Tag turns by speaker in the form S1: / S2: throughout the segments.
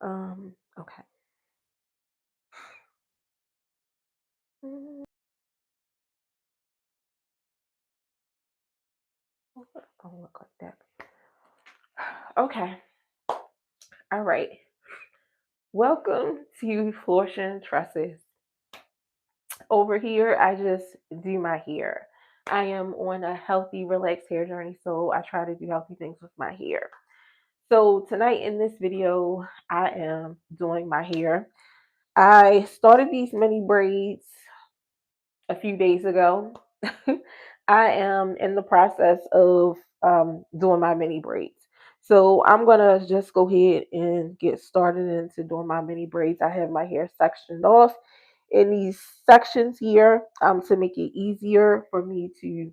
S1: Okay. Mm, Don't look like that. Okay. All right. Welcome to Flourishing Tresses. Over here, I just do my hair. I am on a healthy, relaxed hair journey, so I try to do healthy things with my hair. So tonight in this video, I am doing my hair. I started these mini braids a few days ago. I am in the process of doing my mini braids. So I'm gonna just go ahead and get started into doing my mini braids. I have my hair sectioned off in these sections here to make it easier for me to,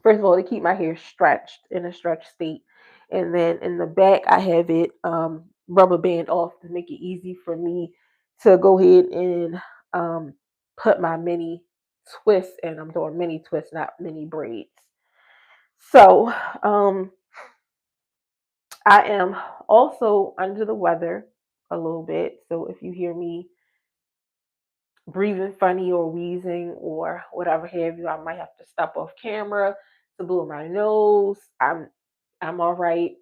S1: first of all, to keep my hair stretched in a stretched state. And then in the back, I have it rubber band off to make it easy for me to go ahead and put my mini twists, and I'm doing mini twists, not mini braids. So I am also under the weather a little bit. So if you hear me breathing funny or wheezing or whatever have you, I might have to step off camera to blow my nose. I'm all right.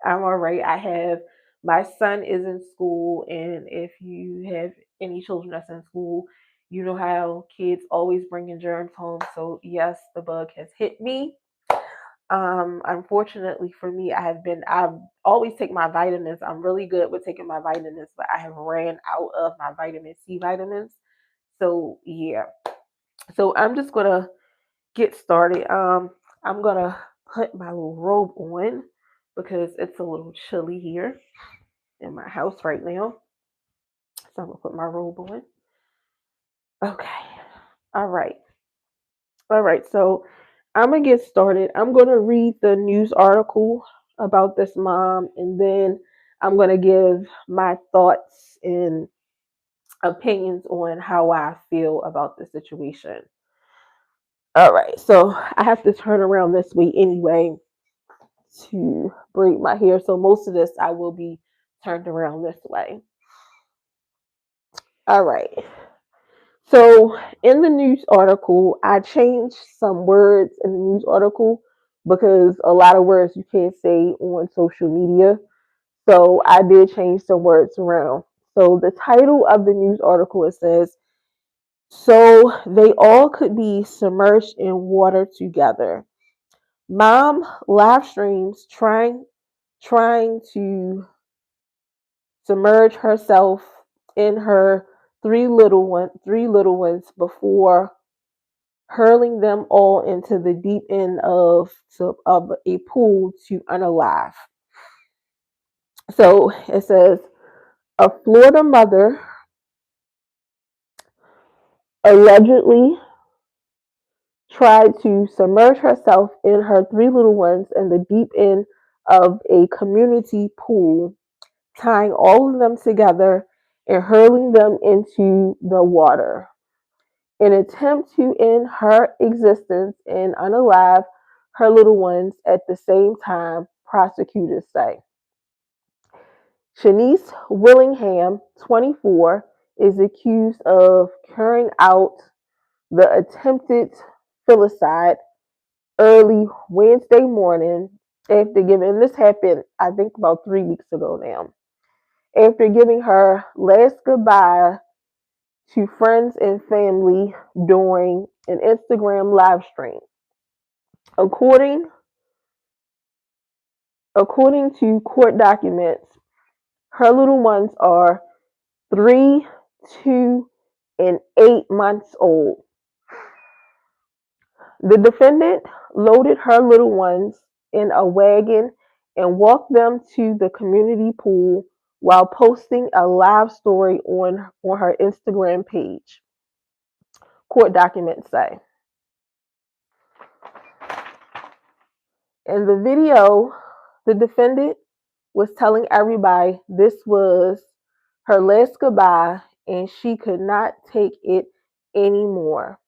S1: I'm all right. I have my son is in school, and if you have any children that's in school, you know how kids always bringing germs home. So yes, the bug has hit me. Unfortunately for me, I've always take my vitamins. I'm really good with taking my vitamins, but I have ran out of my vitamin C vitamins. So yeah. So I'm just gonna get started. I'm gonna put my little robe on because it's a little chilly here in my house right now. So I'm gonna put my robe on. Okay. All right. All right. So I'm gonna get started. I'm gonna read the news article about this mom, and then I'm gonna give my thoughts and opinions on how I feel about the situation. All right. So I have to turn around this way anyway to braid my hair. So most of this I will be turned around this way. All right. So in the news article, I changed some words in the news article because a lot of words you can't say on social media. So I did change some words around. So the title of the news article, it says, "So they all could be submerged in water together. Mom live streams trying to submerge herself in her three little ones before hurling them all into the deep end of a pool to unalive." So it says a Florida mother allegedly tried to submerge herself and her three little ones in the deep end of a community pool, tying all of them together and hurling them into the water. In an attempt to end her existence and unalive her little ones at the same time, prosecutors say. Shanice Willingham, 24, is accused of carrying out the attempted filicide early Wednesday morning after giving, this happened, I think, about 3 weeks ago now, after giving her last goodbye to friends and family during an Instagram live stream. According according to court documents, her little ones are 3, 2, and 8 months old. The defendant loaded her little ones in a wagon and walked them to the community pool while posting a live story on her Instagram page, court documents say. In the video, the defendant was telling everybody this was her last goodbye and she could not take it anymore.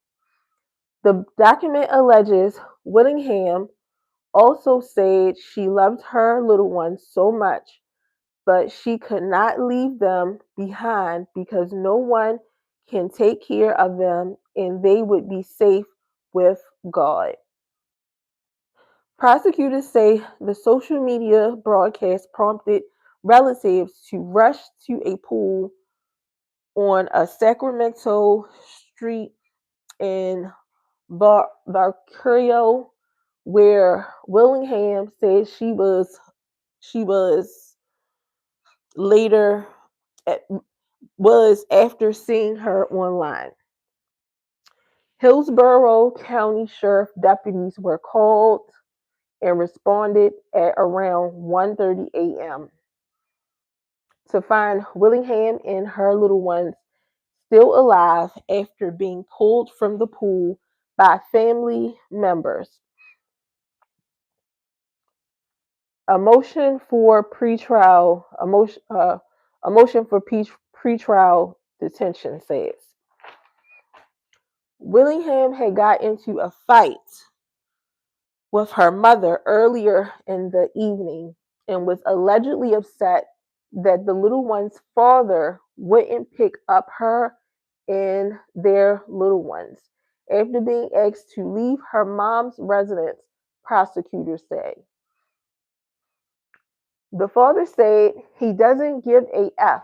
S1: The document alleges Willingham also said she loved her little ones so much, but she could not leave them behind because no one can take care of them and they would be safe with God. Prosecutors say the social media broadcast prompted relatives to rush to a pool on a Sacramento street in Barcario, where Willingham said she was later was after seeing her online. Hillsborough County Sheriff deputies were called and responded at around 1:30 a.m. to find Willingham and her little ones still alive after being pulled from the pool by family members. A motion for pretrial detention says Willingham had got into a fight with her mother earlier in the evening and was allegedly upset that the little one's father wouldn't pick up her and their little ones after being asked to leave her mom's residence, prosecutors say. The father said he doesn't give a F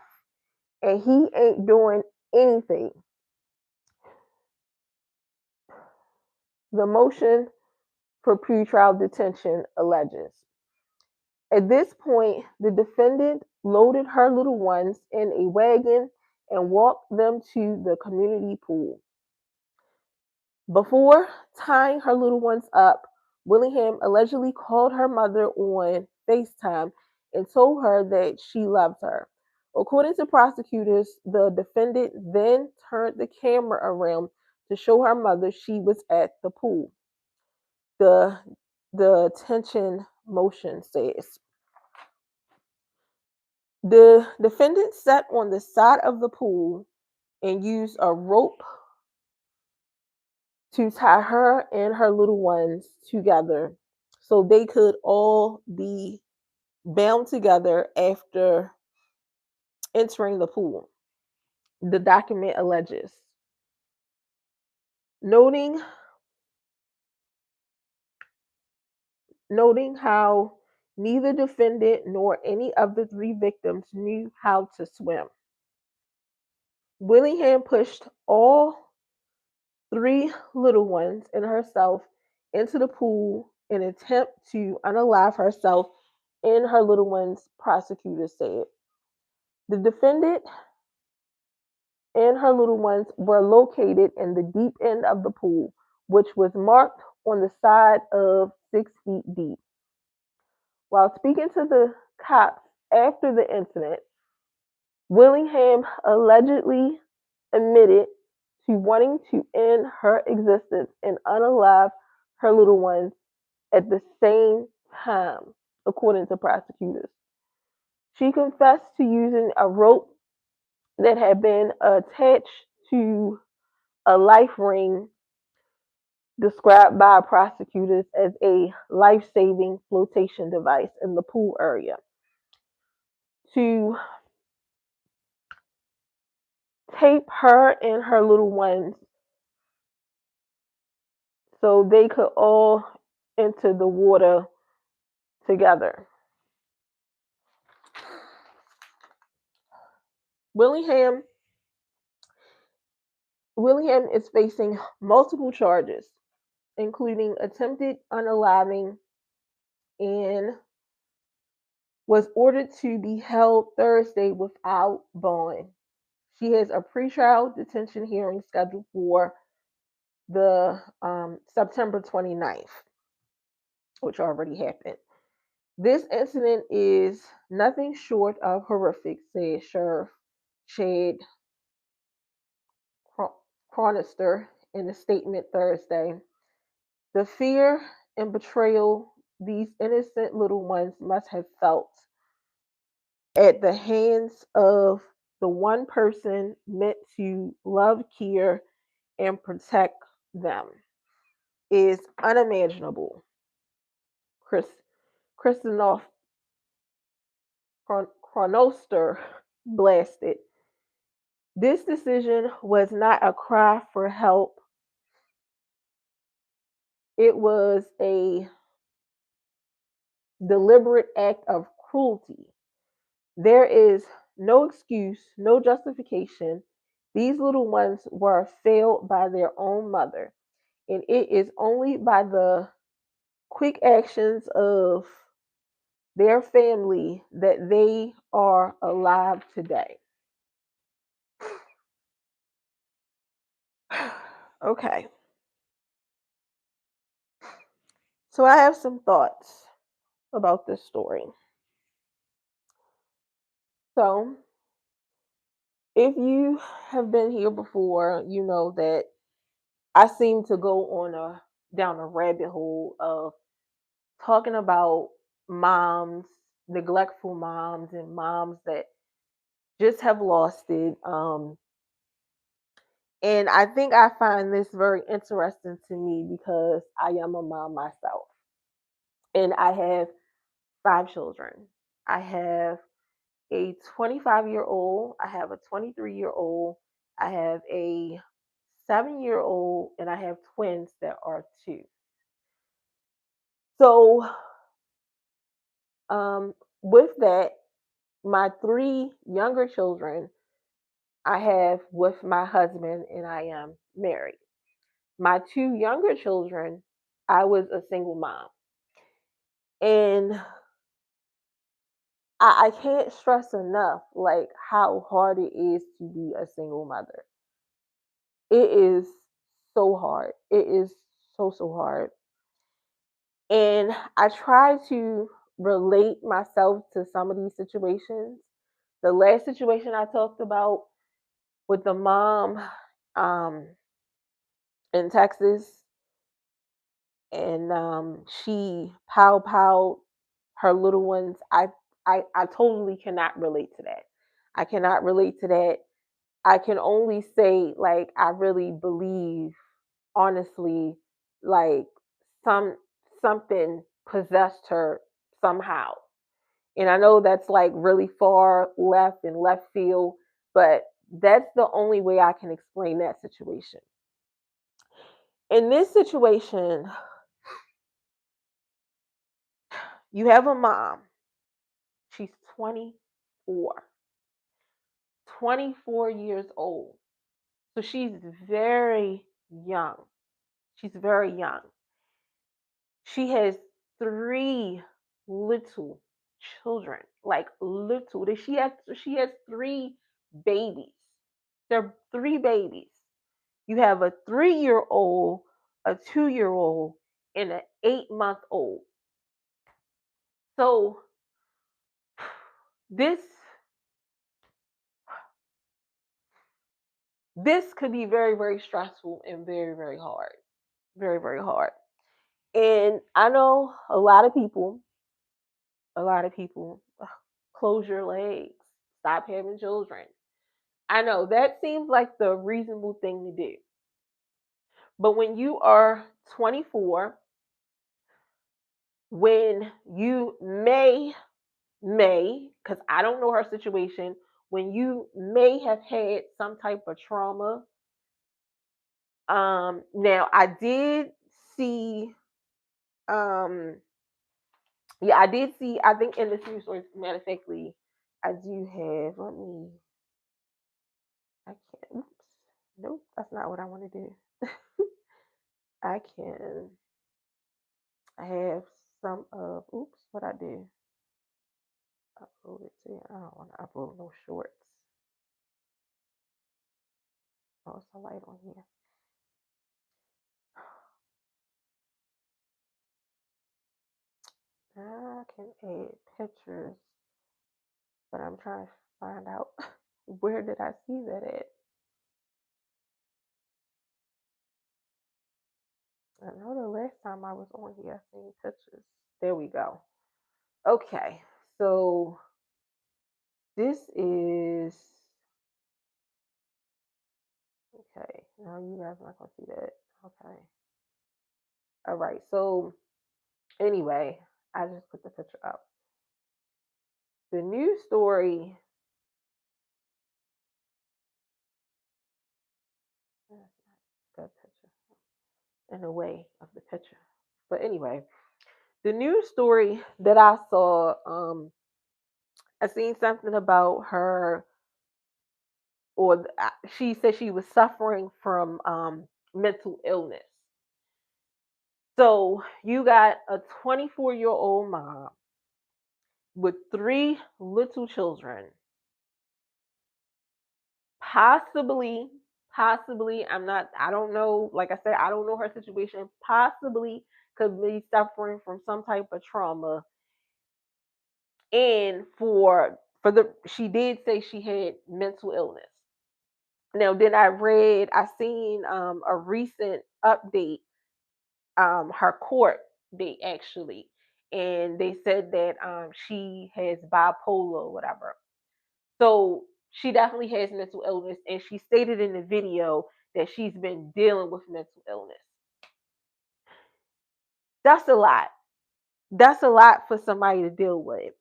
S1: and he ain't doing anything. The motion for pretrial detention alleges. At this point, the defendant loaded her little ones in a wagon and walked them to the community pool. Before tying her little ones up, Willingham allegedly called her mother on FaceTime and told her that she loved her. According to prosecutors, the defendant then turned the camera around to show her mother she was at the pool. The detention motion says. The defendant sat on the side of the pool and used a rope to tie her and her little ones together so they could all be bound together after entering the pool. The document alleges. Noting how neither defendant nor any of the three victims knew how to swim. Willingham pushed all three little ones and herself into the pool in an attempt to unalive herself and her little ones, prosecutors said. The defendant and her little ones were located in the deep end of the pool, which was marked on the side of 6 feet deep. While speaking to the cops after the incident, Willingham allegedly admitted to wanting to end her existence and unalive her little ones at the same time, according to prosecutors. She confessed to using a rope that had been attached to a life ring described by prosecutors as a life saving flotation device in the pool area to tape her and her little ones so they could all enter the water together. Willingham Willingham is facing multiple charges, including attempted unaliving, and was ordered to be held Thursday without bond. She has a pretrial detention hearing scheduled for the September 29th, which already happened. This incident is nothing short of horrific, said Sheriff Chad Cronister in a statement Thursday. The fear and betrayal these innocent little ones must have felt at the hands of the one person meant to love, care, and protect them is unimaginable. Chris Kristinoff chronoster blasted. This decision was not a cry for help. It was a deliberate act of cruelty. There is no excuse, no justification. These little ones were failed by their own mother, and it is only by the quick actions of their family that they are alive today. Okay, so I have some thoughts about this story. So, if you have been here before, you know that I seem to go on a down a rabbit hole of talking about moms, neglectful moms, and moms that just have lost it. And I think I find this very interesting to me because I am a mom myself, and I have five children. I have a 25-year-old, I have a 23-year-old, I have a 7-year-old, and I have twins that are two. So, um, with that, my three younger children I have with my husband, and I am married. My two younger children, I was a single mom. And I can't stress enough like how hard it is to be a single mother. It is so hard. It is so hard. And I try to relate myself to some of these situations. The last situation I talked about with the mom um, in Texas, and she pow her little ones. I totally cannot relate to that. I cannot relate to that. I can only say like I really believe honestly like some something possessed her somehow. And I know that's like really far left and left field, but that's the only way I can explain that situation. In this situation, you have a mom. She's 24, 24 years old. So she's very young. She's very young. She has three little children, like little. She has three babies. They're three babies. You have a 3-year old, a 2-year old, and an 8-month old. So this this could be very stressful and very hard. Very hard. And I know a lot of people, ugh, close your legs, stop having children. I know that seems like the reasonable thing to do. But when you are 24, when you because I don't know her situation, when you may have had some type of trauma. Now I did see, um, yeah, I did see. I think in this news story, matter of factly, I do have. Let me. I can't. Oops. Nope, that's not what I want to do. I can. I have some of. Oops, what I do? Upload it to you. I don't want to upload no shorts. Oh, it's a light on here. I can add pictures, but I'm trying to find out where did I see that at. I know the last time I was on here, I seen pictures. There we go. Okay, so this is okay. Now you guys not gonna see that. Okay. All right. So anyway, I just put the picture up. the news story. That picture in the way of the picture. But anyway, the news story that I saw, I seen something about her, or she said she was suffering from mental illness. So you got a 24-year-old mom with three little children, possibly, possibly, I don't know, like I said, I don't know her situation, possibly could be suffering from some type of trauma. And for the she did say she had mental illness. Now then I seen a recent update, her court date actually, and they said that she has bipolar or whatever. So she definitely has mental illness, and she stated in the video that she's been dealing with mental illness. That's a lot. That's a lot for somebody to deal with.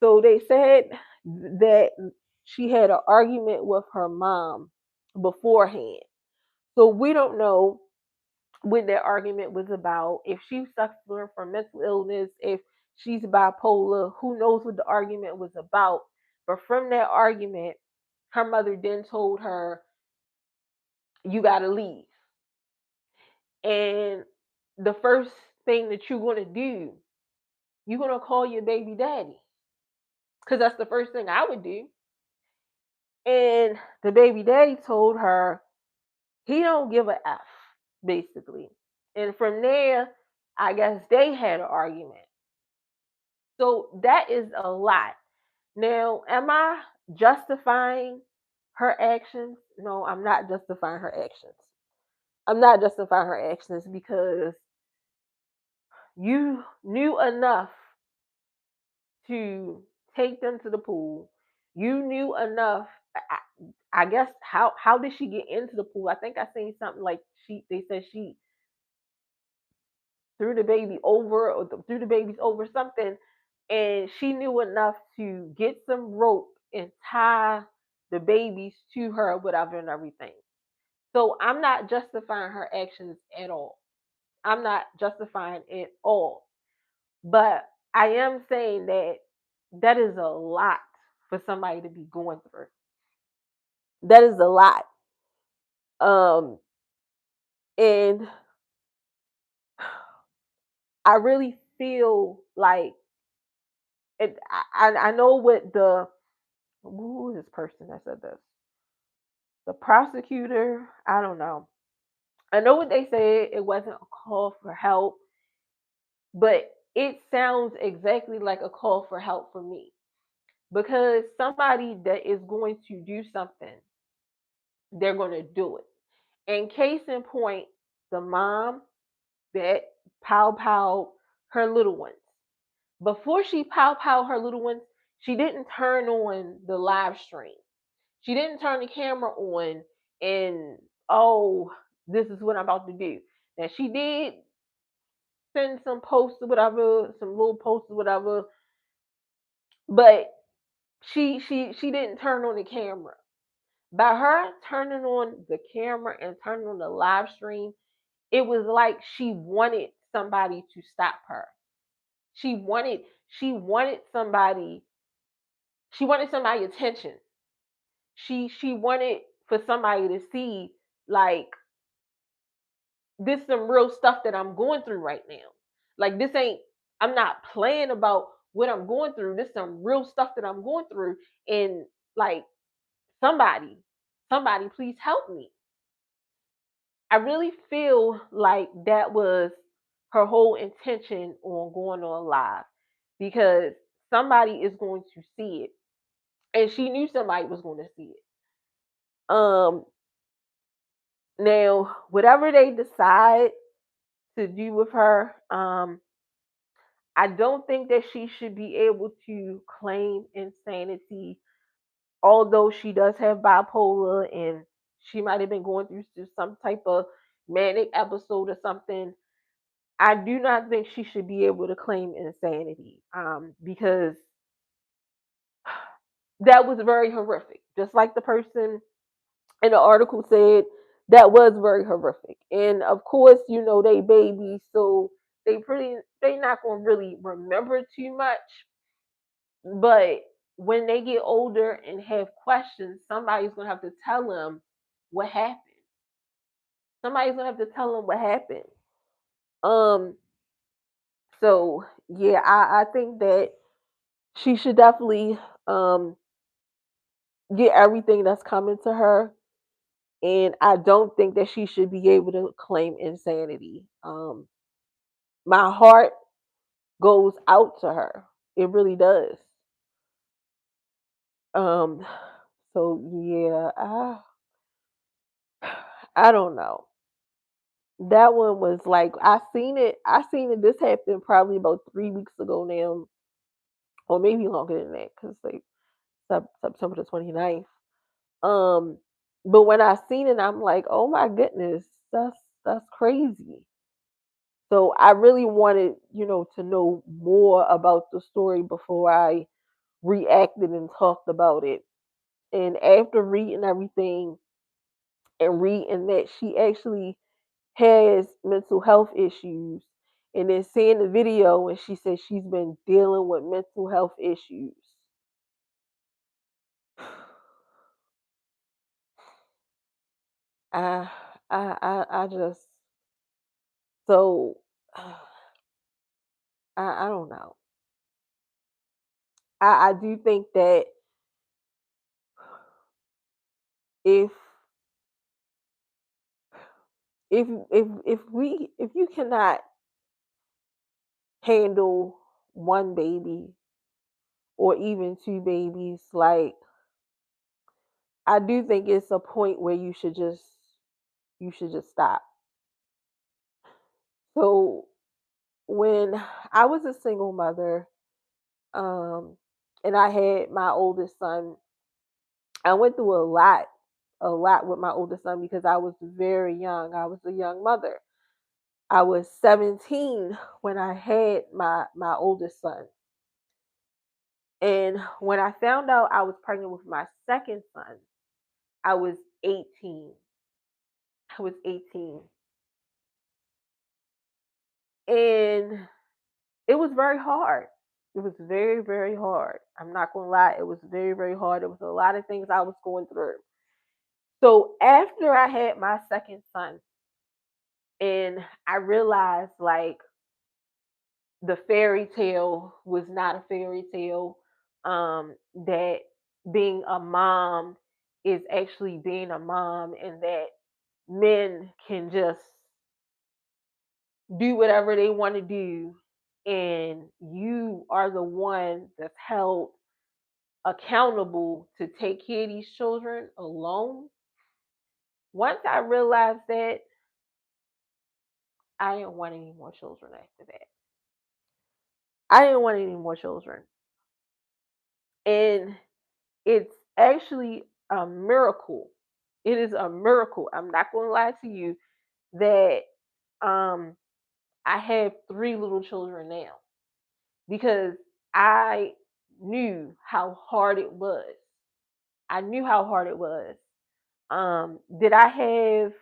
S1: So they said that she had an argument with her mom beforehand. So we don't know what that argument was about. If she's suffering from mental illness, if she's bipolar, who knows what the argument was about. But from that argument, her mother then told her, you got to leave. And the first thing that you're going to do, you're going to call your baby daddy. Because that's the first thing I would do. And the baby daddy told her he don't give a F, basically. And from there, I guess they had an argument. So that is a lot. Now, am I justifying her actions? No, I'm not justifying her actions. I'm not justifying her actions because you knew enough to take them to the pool. You knew enough. I guess how did she get into the pool? I think I seen something like they said she threw the baby over or threw the babies over something, and she knew enough to get some rope and tie the babies to her, whatever, and everything. So I'm not justifying her actions at all. I'm not justifying it all. But I am saying that that is a lot for somebody to be going through. That is a lot. Um, and I really feel like it. I know what the who is this person that said this? The prosecutor. I don't know. I know what they said. It wasn't a call for help, but it sounds exactly like a call for help for me because somebody that is going to do something, they're going to do it. And case in point, the mom that pow pow her little ones. Before she pow pow her little ones, she didn't turn on the live stream. She didn't turn the camera on and, oh, this is what I'm about to do. Now she did send some posts or whatever, some little posts or whatever, but she didn't turn on the camera. By her turning on the camera and turning on the live stream, it was like she wanted somebody to stop her. She wanted she wanted somebody she wanted somebody attention. She wanted for somebody to see, like, this some real stuff that I'm going through right now. Like, this ain't, I'm not playing about what I'm going through. This some real stuff that I'm going through, and like, somebody somebody please help me. I really feel like that was her whole intention on going on live, because somebody is going to see it, and she knew somebody was going to see it. Um, Now whatever they decide to do with her, I don't think that she should be able to claim insanity, although she does have bipolar and she might have been going through some type of manic episode or something. I do not think she should be able to claim insanity, because that was very horrific. Just like the person in the article said, that was very horrific. And of course, they babies, so they not gonna really remember too much. But when they get older and have questions, somebody's gonna have to tell them what happened. Somebody's gonna have to tell them what happened. Um, so yeah, I think that she should definitely um get everything that's coming to her. And I don't think that she should be able to claim insanity. My heart goes out to her. It really does. Um, so yeah, I don't know. That one was like I seen it. I seen it. This happened probably about 3 weeks ago now, or maybe longer than that, because like September the 29th. Um, but when I seen it, I'm like, oh my goodness, that's crazy. So I really wanted, to know more about the story before I reacted and talked about it. And after reading everything and reading that she actually has mental health issues, and then seeing the video and she says she's been dealing with mental health issues. I I just so I don't know. I do think that if if you cannot handle one baby or even two babies, like I do think it's a point where you should just stop. So when I was a single mother, um, and I had my oldest son, I went through a lot with my oldest son because I was very young. I was a young mother. I was 17 when I had my oldest son. And when I found out I was pregnant with my second son, I was 18. I was 18. And it was very hard. It was very, very hard. I'm not going to lie. It was very, very hard. There was a lot of things I was going through. So after I had my second son, and I realized like the fairy tale was not a fairy tale, that being a mom is actually being a mom, and that men can just do whatever they want to do, and you are the one that's held accountable to take care of these children alone. Once I realized that, I didn't want any more children after that. I didn't want any more children. And it's actually a miracle. It is a miracle. I'm not going to lie to you that um, I have three little children now because I knew how hard it was. I knew how hard it was. Did I have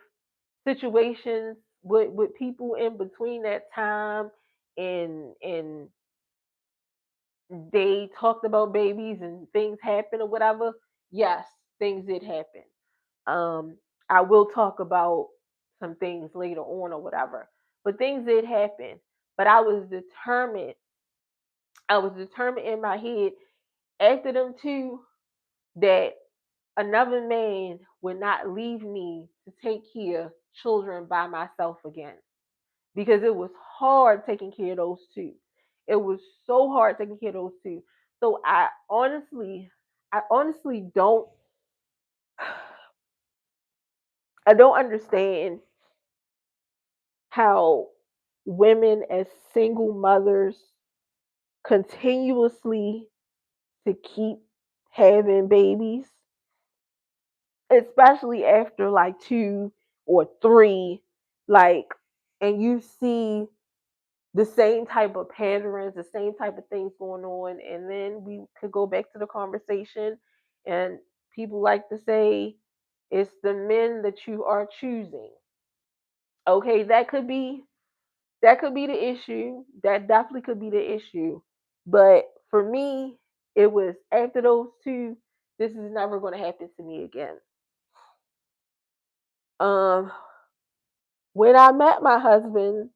S1: situations with people in between that time, and they talked about babies and things happened or whatever? Yes, things did happen. Um, I will talk about some things later on or whatever, but things did happen. But I was determined. I was determined in my head after them two that another man would not leave me to take care of children by myself again, because it was hard taking care of those two. It was so hard taking care of those two. So I honestly don't understand how women as single mothers continuously to keep having babies, especially after like two or three, like, and you see the same type of patterns, the same type of things going on, and then we could go back to the conversation. And people like to say it's the men that you are choosing. Okay, that could be the issue. That definitely could be the issue. But for me, it was after those two, this is never going to happen to me again. Um, when I met my husband,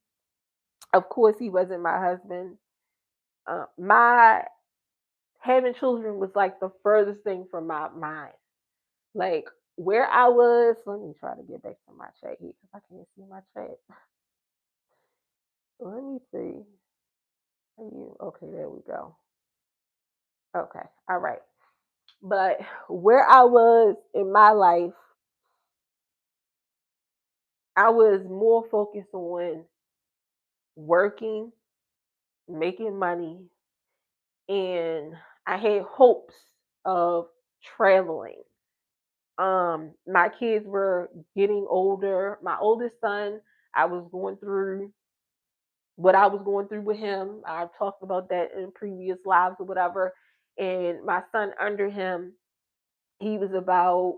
S1: of course he wasn't my husband. My having children was like the furthest thing from my mind. Like where I was, let me try to get back to my chat here because I can't see my chat. Let me see. Are you okay? There we go. Okay, all right. But where I was in my life, I was more focused on working, making money, and I had hopes of traveling. My kids were getting older. My oldest son, I was going through what I was going through with him. I've talked about that in previous lives or whatever. And my son under him, he was about,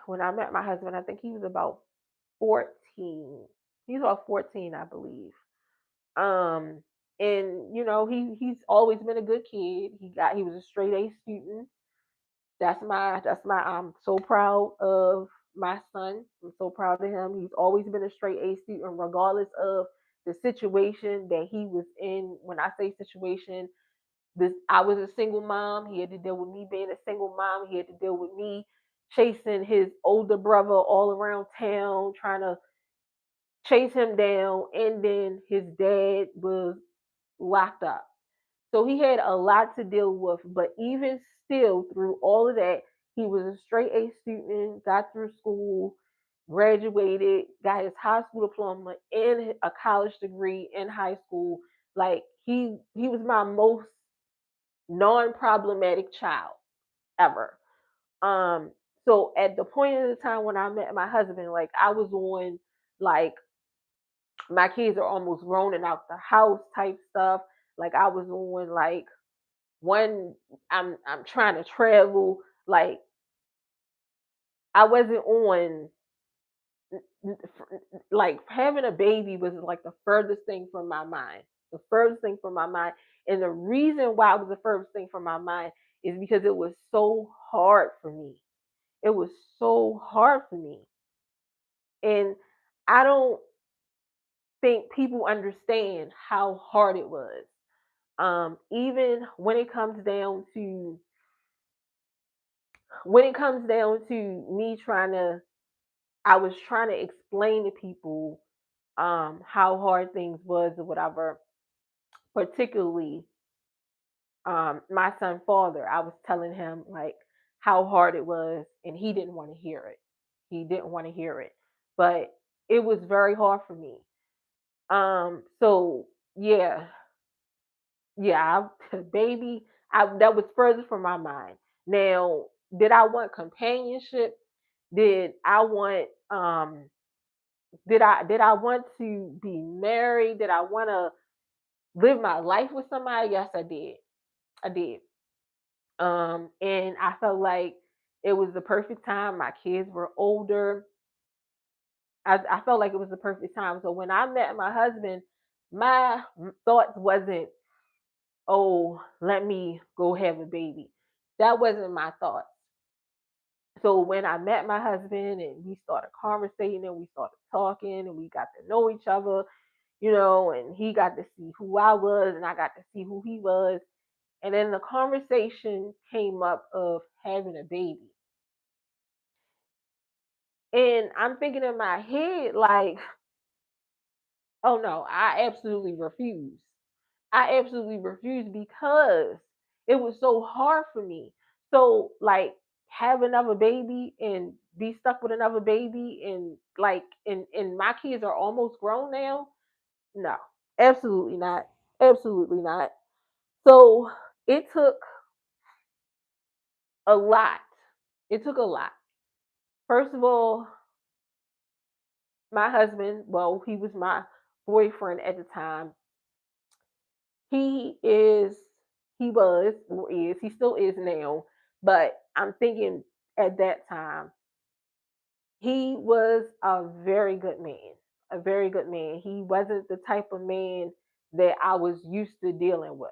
S1: when I met my husband, I think he was about 14. He's about 14, I believe. Um, and he's always been a good kid. He was a straight A student. I'm so proud of my son. I'm so proud of him. He's always been a straight A student, regardless of the situation that he was in. When I say situation, this I was a single mom. He had to deal with me being a single mom. He had to deal with me chasing his older brother all around town, trying to chase him down, and then his dad was locked up. So he had a lot to deal with, but even still, through all of that, he was a straight A student, got through school, graduated, got his high school diploma and a college degree in high school. Like he was my most non-problematic child ever. Um, so at the point in the time when I met my husband, like I was on like my kids are almost grown and out the house type stuff. Like I was on like one I'm trying to travel. Like I wasn't on like having a baby was like the furthest thing from my mind. The furthest thing from my mind. And the reason why it was the furthest thing from my mind is because it was so hard for me. It was so hard for me. And I don't think people understand how hard it was. Even when it comes down to me trying to I was trying to explain to people how hard things was or whatever, particularly my son father. I was telling him like how hard it was and he didn't want to hear it. He didn't want to hear it. But it was very hard for me. So yeah, yeah, baby, that was further from my mind. Now, did I want companionship? Did I want did I want to be married? Did I want to live my life with somebody? Yes, I did. I did. And I felt like it was the perfect time. My kids were older. I felt like it was the perfect time. So when I met my husband, my thoughts wasn't, oh, let me go have a baby. That wasn't my thought. So when I met my husband and we started conversating and we started talking and we got to know each other, and he got to see who I was and I got to see who he was. And then the conversation came up of having a baby. And I'm thinking in my head, like, oh no, I absolutely refuse. I absolutely refuse because it was so hard for me. So, like, have another baby and be stuck with another baby, and like, and my kids are almost grown now. No, absolutely not. Absolutely not. So, it took a lot. It took a lot. First of all, my husband, well, he was my boyfriend at the time, he is, he was, or is, he still is now, but I'm thinking at that time, he was a very good man. A very good man. He wasn't the type of man that I was used to dealing with.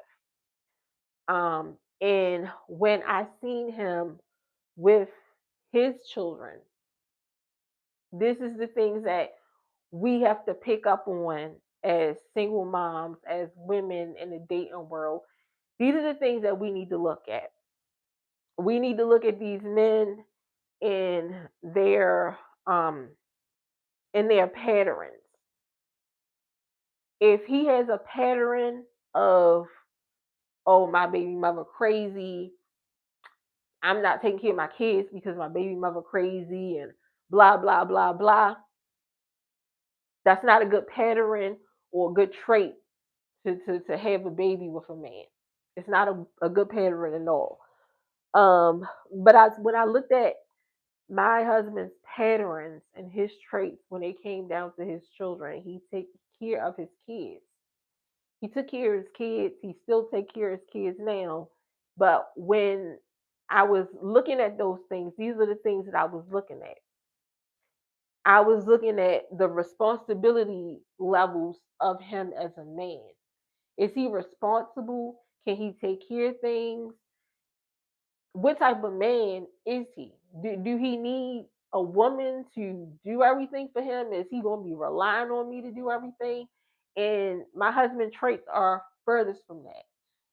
S1: And when I seen him with his children, this is the things that we have to pick up on as single moms, as women in the dating world. These are the things that we need to look at. We need to look at these men in their um in their patterns. If he has a pattern of, oh, my baby mother crazy, I'm not taking care of my kids because my baby mother crazy and blah blah blah blah, that's not a good pattern or a good trait to have a baby with a man. It's not a good pattern at all. But when I looked at my husband's patterns and his traits when it came down to his children, he takes care of his kids. He took care of his kids. He still take care of his kids now. But when I was looking at those things, these are the things that I was looking at. I was looking at the responsibility levels of him as a man. Is he responsible? Can he take care of things? What type of man is he? Do he need a woman to do everything for him? Is he going to be relying on me to do everything? And my husband traits are furthest from that.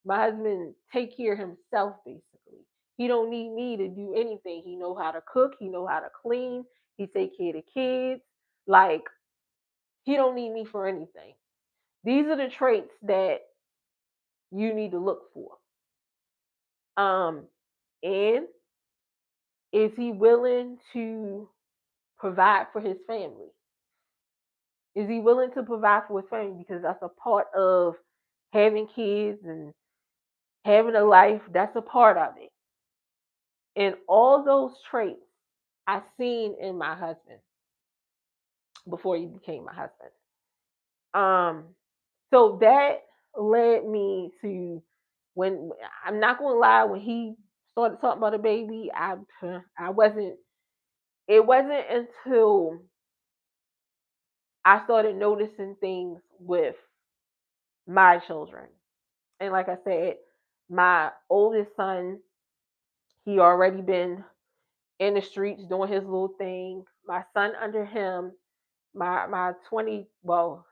S1: My husband take care of himself basically. He don't need me to do anything. He know how to cook. He know how to clean. He take care of the kids. Like, he don't need me for anything. These are the traits that you need to look for. Um, and is he willing to provide for his family? Is he willing to provide for his family? Because that's a part of having kids and having a life. That's a part of it. And all those traits I seen in my husband before he became my husband. Um, so that led me to, when, I'm not gonna lie, when he started talking about a baby, I wasn't. It wasn't until I started noticing things with my children. And like I said, my oldest son, he already been in the streets doing his little thing. My son under him, my 20, well,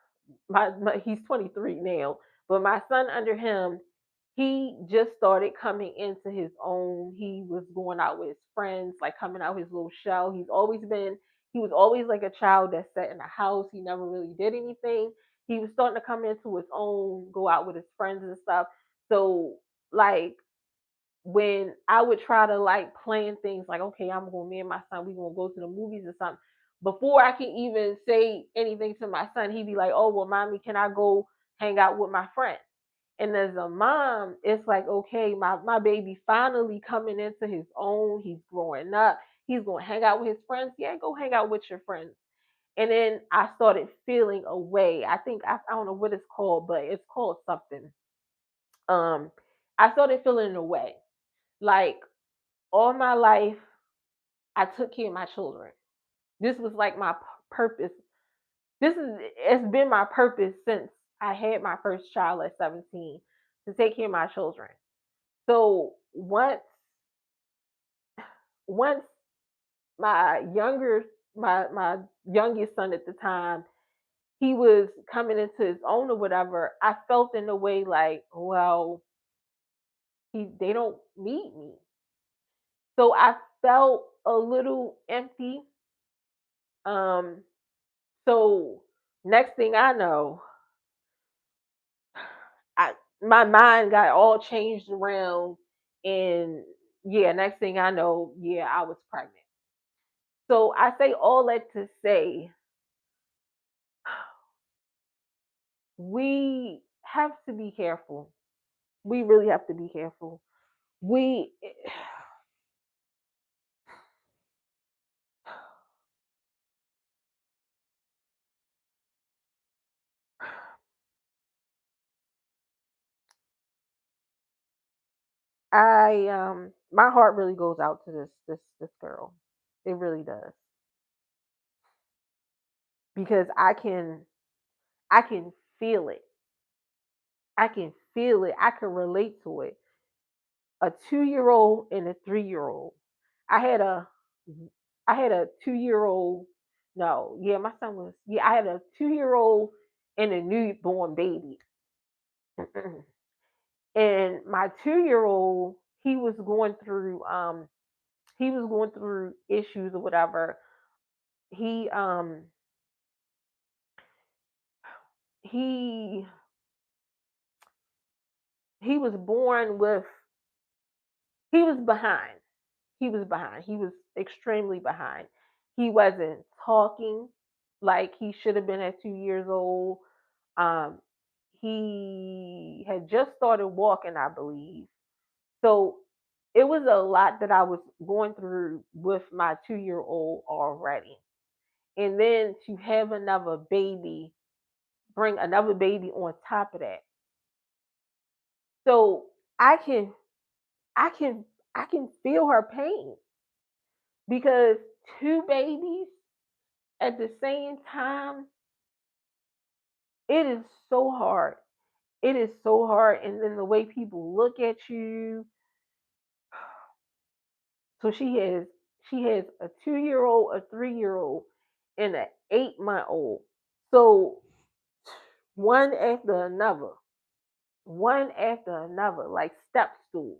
S1: my he's 23 now, but my son under him, he just started coming into his own. He was going out with his friends, like coming out his little shell. He was always like a child that sat in the house. He never really did anything. He was starting to come into his own, go out with his friends and stuff. So, like, when I would try to like plan things like, okay, I'm going, me and my son, we gonna go to the movies or something. Before I can even say anything to my son, he'd be like, oh well, mommy, can I go hang out with my friend? And as a mom, it's like, okay, my baby finally coming into his own. He's growing up. He's going to hang out with his friends. Yeah, go hang out with your friends. And then I started feeling a way. I think I don't know what it's called, but it's called something. Um, I started feeling a way. Like, all my life, I took care of my children. This was like my purpose. It's been my purpose since I had my first child at 17, to take care of my children. So once my younger my youngest son at the time, he was coming into his own or whatever, I felt in a way like, well, they don't need me. So I felt a little empty. Um so next thing I know, I my mind got all changed around, and yeah, next thing I know, yeah, I was pregnant. So I say all that to say, we have to be careful. We really have to be careful. We My heart really goes out to this girl. It really does. Because I can feel it. I can feel it. I can relate to it. A 2-year old and a 3-year old. I had a I had a 2-year old. No, yeah, my son was, yeah, I had a 2-year old and a newborn baby. And my 2-year old, he was going through issues or whatever. He he he was born with he was behind. He was behind. He was extremely behind. He wasn't talking like he should have been at 2 years old. Um, he had just started walking, I believe. So it was a lot that I was going through with my 2-year old already. And then to have another baby, bring another baby on top of that. So I can I can I can feel her pain because two babies at the same time, it is so hard. It is so hard. And then the way people look at you. So she has a 2-year old, a 3-year old, and an 8-month old. So one after another, one after another, like step stools.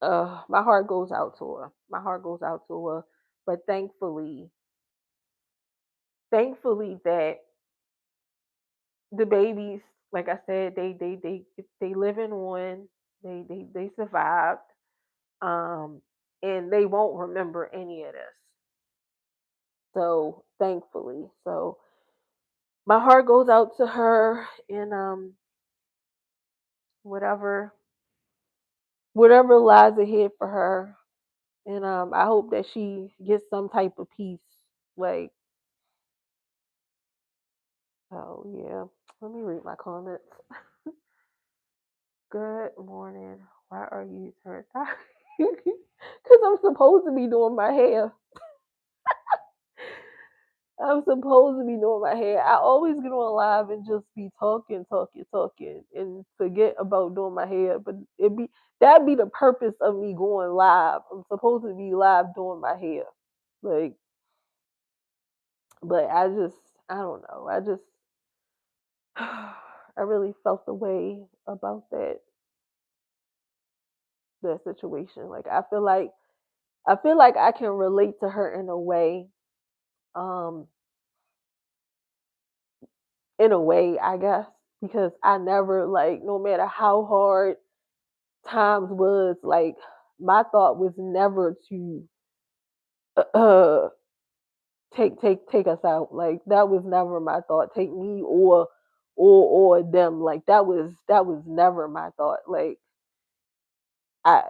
S1: My heart goes out to her. My heart goes out to her. But thankfully that the babies, like I said, they living on, they survived, um, and they won't remember any of this. So thankfully, so my heart goes out to her, and whatever whatever lies ahead for her, and I hope that she gets some type of peace. Like, oh yeah, let me read my comments. Good morning. Why are you turned on? Because I'm supposed to be doing my hair. I'm supposed to be doing my hair. I always get on live and just be talking, talking, talking, and forget about doing my hair. But it be that be the purpose of me going live. I'm supposed to be live doing my hair, like. But I don't know. I really felt the way about that situation. Like I feel like I can relate to her um, in a way, I guess, because I never like no matter how hard times was, like my thought was never to uh take us out. Like that was never my thought. Take me or them. Like that was never my thought. Like I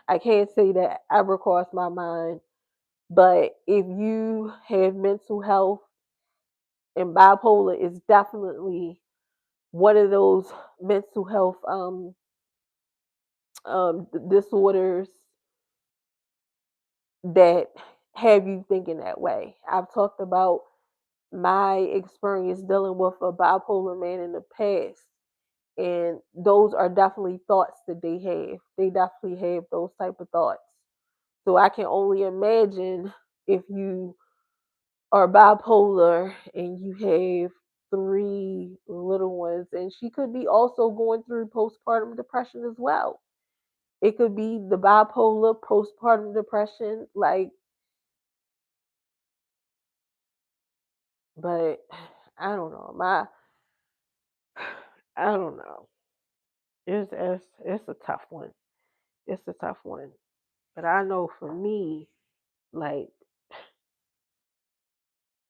S1: I can't say that ever crossed my mind. But if you have mental health, and bipolar is definitely one of those mental health disorders that have you thinking that way. I've talked about my experience dealing with a bipolar man in the past, and those are definitely thoughts that they have. They definitely have those type of thoughts. So I can only imagine if you are bipolar and you have three little ones, and she could be also going through postpartum depression as well. It could be the bipolar postpartum depression, like, but I don't know. I don't know. It's a tough one. It's a tough one. But I know for me, like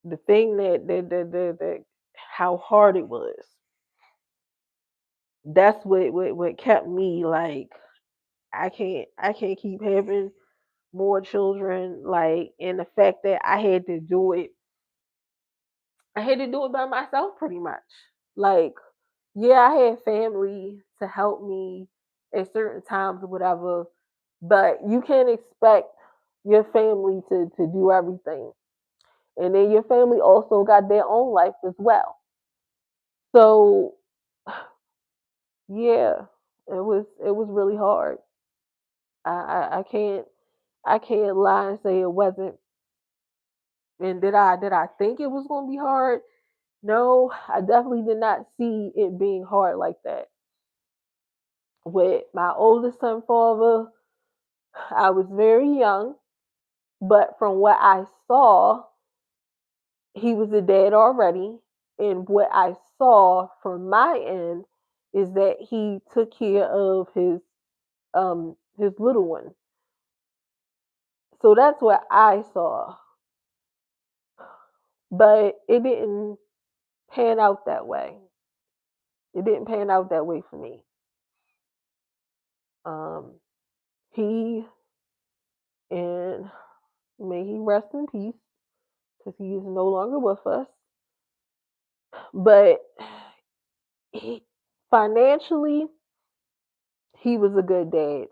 S1: the thing that how hard it was. That's what kept me like I can't keep having more children. Like, and the fact that I had to do it by myself pretty much. Like, yeah, I had family to help me at certain times or whatever, but you can't expect your family to do everything. And then your family also got their own life as well. So yeah, it was really hard. I can't lie and say it wasn't. And did I think it was gonna be hard? No, I definitely did not see it being hard like that. With my oldest son father, I was very young, but from what I saw, he was a dad already. And what I saw from my end is that he took care of his little one. So that's what I saw. But it didn't pan out that way. It didn't pan out that way for me. Um, he and may he rest in peace because he is no longer with us. But he, financially, he was a good dad.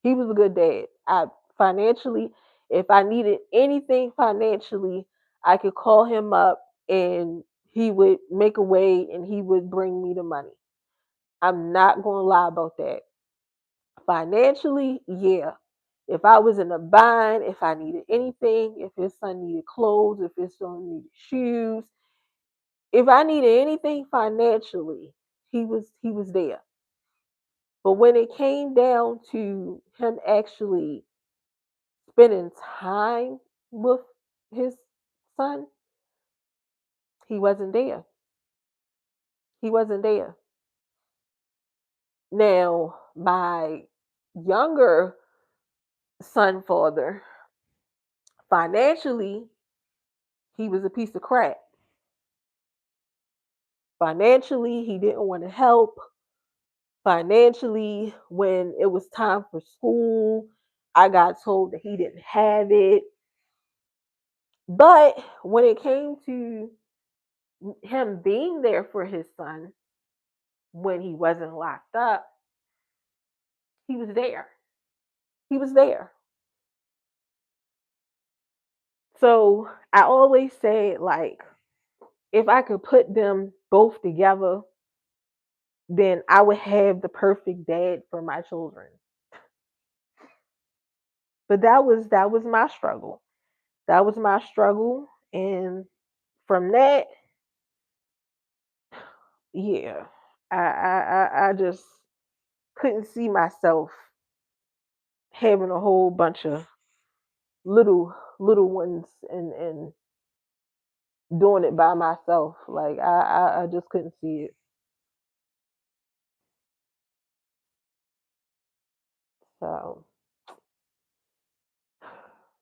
S1: He was a good dad. I financially, if I needed anything financially, I could call him up and he would make a way and he would bring me the money. I'm not going to lie about that. Financially, yeah. If I was in a bind, if I needed anything, if his son needed clothes, if his son needed shoes, if I needed anything financially, he was there. But when it came down to him actually spending time with his son, he wasn't there. He wasn't there. Now, my younger son father, financially, he was a piece of crap. Financially, he didn't want to help. Financially, when it was time for school, I got told that he didn't have it. But when it came to him being there for his son when he wasn't locked up, he was there. He was there. So I always say, like, if I could put them both together, then I would have the perfect dad for my children. But that was my struggle. That was my struggle. And from that, yeah, I just couldn't see myself having a whole bunch of little ones and doing it by myself. Like I just couldn't see it. So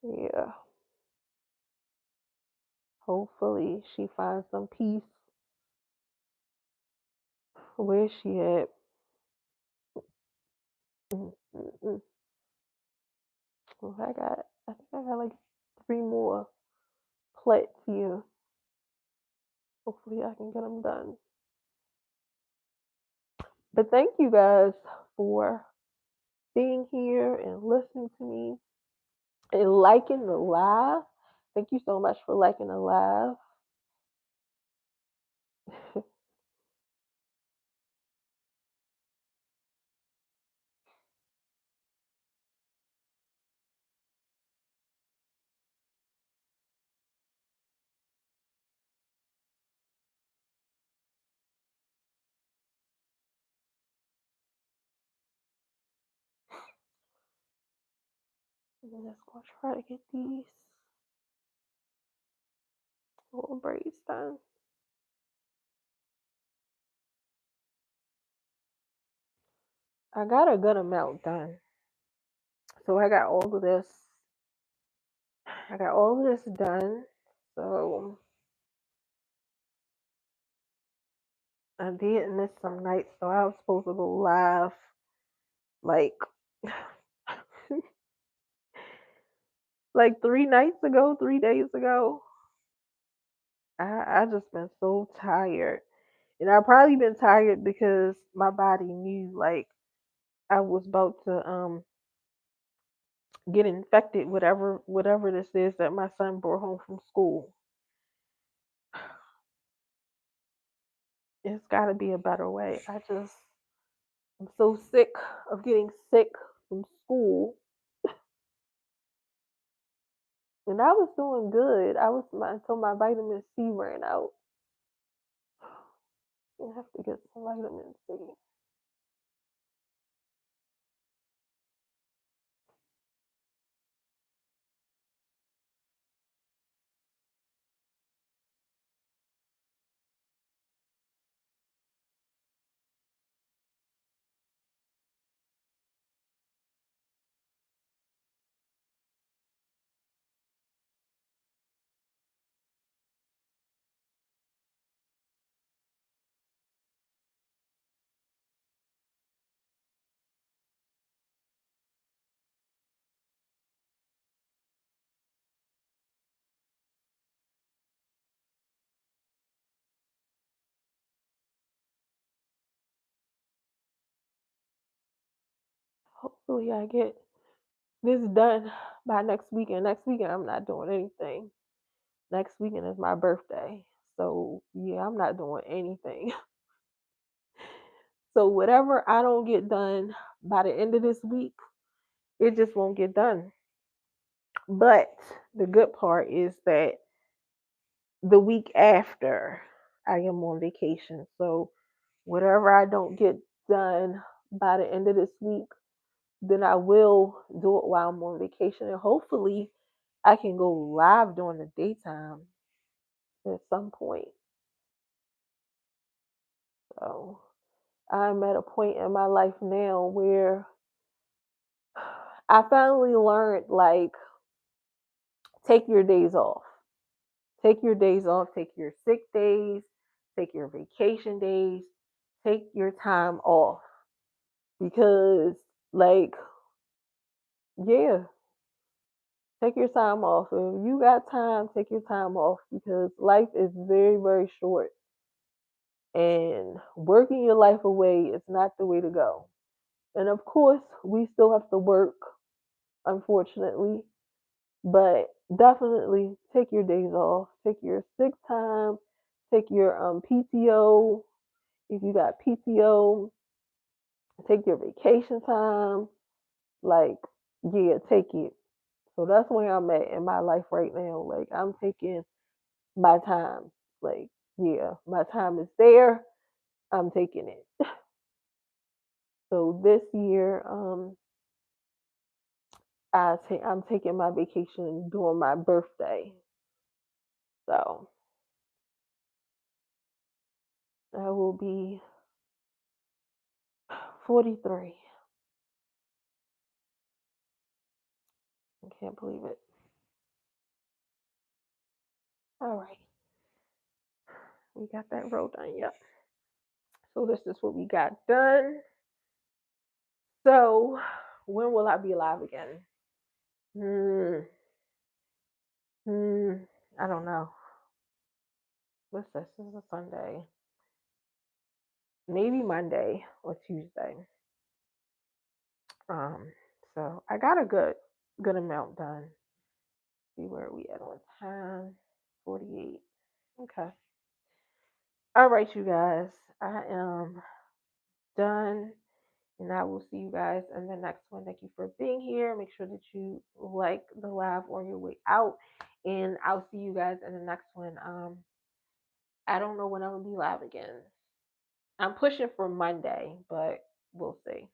S1: yeah, hopefully she finds some peace where she at. Mm, mm, mm. Well, I think I got like 3 more plates here. Hopefully I can get them done. But thank you guys for being here and listening to me and liking the live. Thank you so much for liking the live. And then let's go try to get these little braids done. I got a good amount done. So I got all of this. I got all of this done. So I did miss some nights. So I was supposed to go live like like 3 nights ago, 3 days ago. I just been so tired. And I probably been tired because my body knew like I was about to get infected, whatever this is that my son brought home from school. It's got to be a better way. I'm so sick of getting sick from school. And I was doing good. Until my vitamin C ran out. I have to get some vitamin C. Hopefully, I get this done by next weekend. Next weekend, I'm not doing anything. Next weekend is my birthday. So, yeah, I'm not doing anything. So, whatever I don't get done by the end of this week, it just won't get done. But the good part is that the week after, I am on vacation. So, whatever I don't get done by the end of this week, then I will do it while I'm on vacation. And hopefully, I can go live during the daytime at some point. So I'm at a point in my life now where I finally learned like take your days off. Take your days off, take your sick days, take your vacation days, take your time off because like yeah, take your time off. If you got time, take your time off because life is very very short and working your life away is not the way to go. And of course, we still have to work, unfortunately, but definitely take your days off, take your sick time, take your PTO. If you got PTO, take your vacation time. Like, yeah, take it. So that's where I'm at in my life right now. Like, I'm taking my time. Like, yeah, my time is there. I'm taking it. So this year, I'm taking my vacation during my birthday. So I will be 43. I can't believe it. All right, we got that row done. Yep. So this is what we got done. So when will I be live again? Hmm. Hmm. I don't know. What's this? This is a Sunday. Maybe Monday or Tuesday. Um. So I got a good amount done. See where we at on time. 48. Okay. All right, you guys. I am done. And I will see you guys in the next one. Thank you for being here. Make sure that you like the live on your way out. And I'll see you guys in the next one. I don't know when I'm gonna be live again. I'm pushing for Monday, but we'll see.